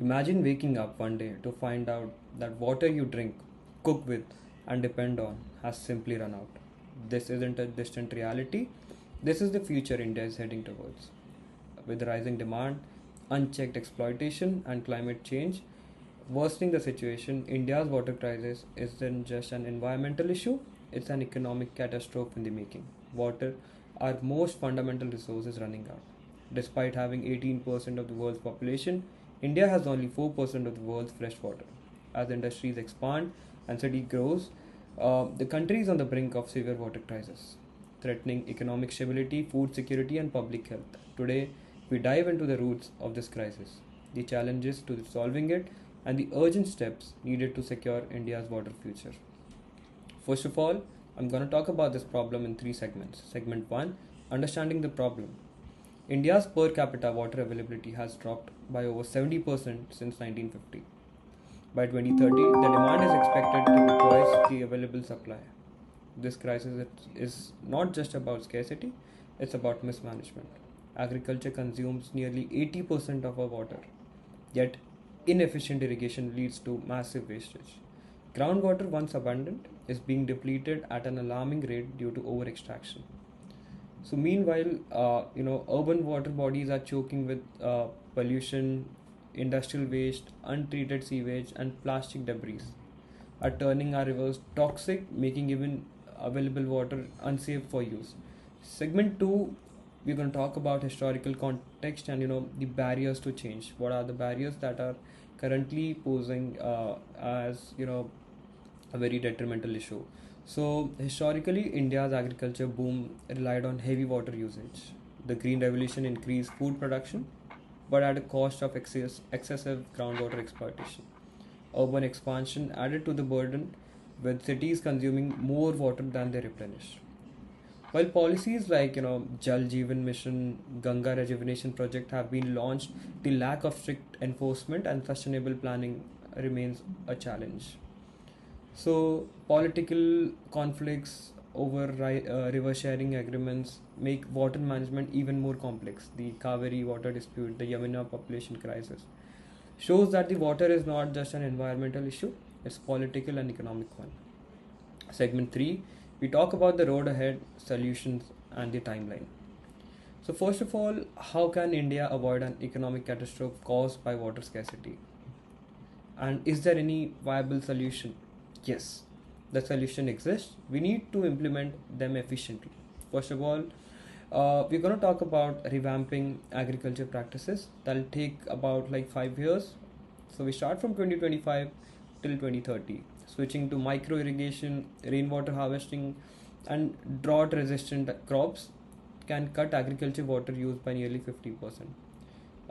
Imagine waking up one day to find out that water you drink, cook with, and depend on has simply run out. This isn't a distant reality. This is the future India is heading towards. With rising demand, unchecked exploitation, and climate change worsening the situation, India's water crisis isn't just an environmental issue, it's an economic catastrophe in the making. Water, our most fundamental resource, is running out. Despite having 18% of the world's population, India has only 4% of the world's fresh water. As industries expand and city grows, the country is on the brink of severe water crisis, threatening economic stability, food security, and public health. Today, we dive into the roots of this crisis, the challenges to solving it, and the urgent steps needed to secure India's water future. First of all, I'm going to talk about this problem in three segments. Segment 1, understanding the problem. India's per capita water availability has dropped by over 70% since 1950. By 2030, the demand is expected to be twice the available supply. This crisis is not just about scarcity, it's about mismanagement. Agriculture consumes nearly 80% of our water, yet inefficient irrigation leads to massive wastage. Groundwater, once abundant, is being depleted at an alarming rate due to over extraction. So meanwhile, urban water bodies are choking with pollution, industrial waste, untreated sewage, and plastic debris, are turning our rivers toxic, making even available water unsafe for use. Segment two, we're going to talk about historical context and the barriers to change. What are the barriers that are currently posing as a very detrimental issue? So historically, India's agriculture boom relied on heavy water usage. The Green Revolution increased food production, but at a cost of excessive groundwater exploitation. Urban expansion added to the burden, with cities consuming more water than they replenish. While policies like Jal Jeevan Mission, Ganga Rejuvenation Project have been launched, the lack of strict enforcement and sustainable planning remains a challenge. So political conflicts over river sharing agreements make water management even more complex. The Kaveri water dispute, the Yamuna population crisis, shows that the water is not just an environmental issue; it's political and economic one. Segment 3, we talk about the road ahead, solutions, and the timeline. So, first of all, how can India avoid an economic catastrophe caused by water scarcity? And is there any viable solution? Yes, the solution exists. We need to implement them efficiently. First of all, we're going to talk about revamping agriculture practices. That'll take about like 5 years. So, we start from 2025 till 2030, switching to micro irrigation, rainwater harvesting, and drought resistant crops can cut agriculture water use by nearly 50%.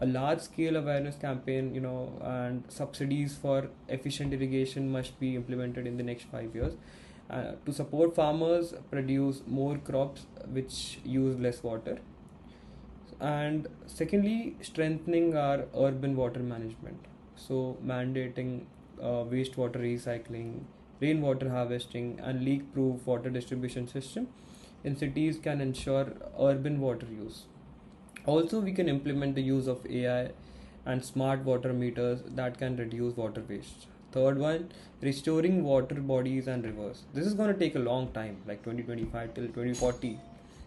A large scale awareness campaign, and subsidies for efficient irrigation must be implemented in the next 5 years to support farmers produce more crops which use less water. And secondly, strengthening our urban water management. So, mandating wastewater recycling, rainwater harvesting, and leak proof water distribution system in cities can ensure urban water use. Also, we can implement the use of AI and smart water meters that can reduce water waste. Third one, restoring water bodies and rivers. This is going to take a long time, like 2025 till 2040.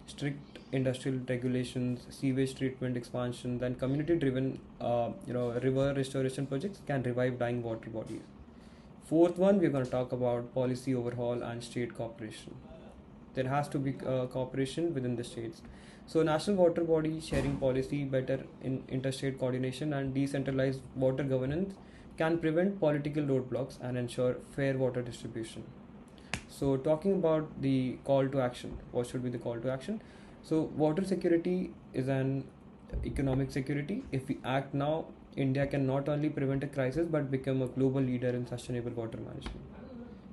Strict industrial regulations, sewage treatment expansions, and community-driven, river restoration projects can revive dying water bodies. Fourth one, we're going to talk about policy overhaul and state cooperation. There has to be cooperation within the states. So, national water body sharing policy, better in interstate coordination, and decentralized water governance can prevent political roadblocks and ensure fair water distribution. So, talking about the call to action, what should be the call to action? So, water security is an economic security. If we act now, India can not only prevent a crisis but become a global leader in sustainable water management.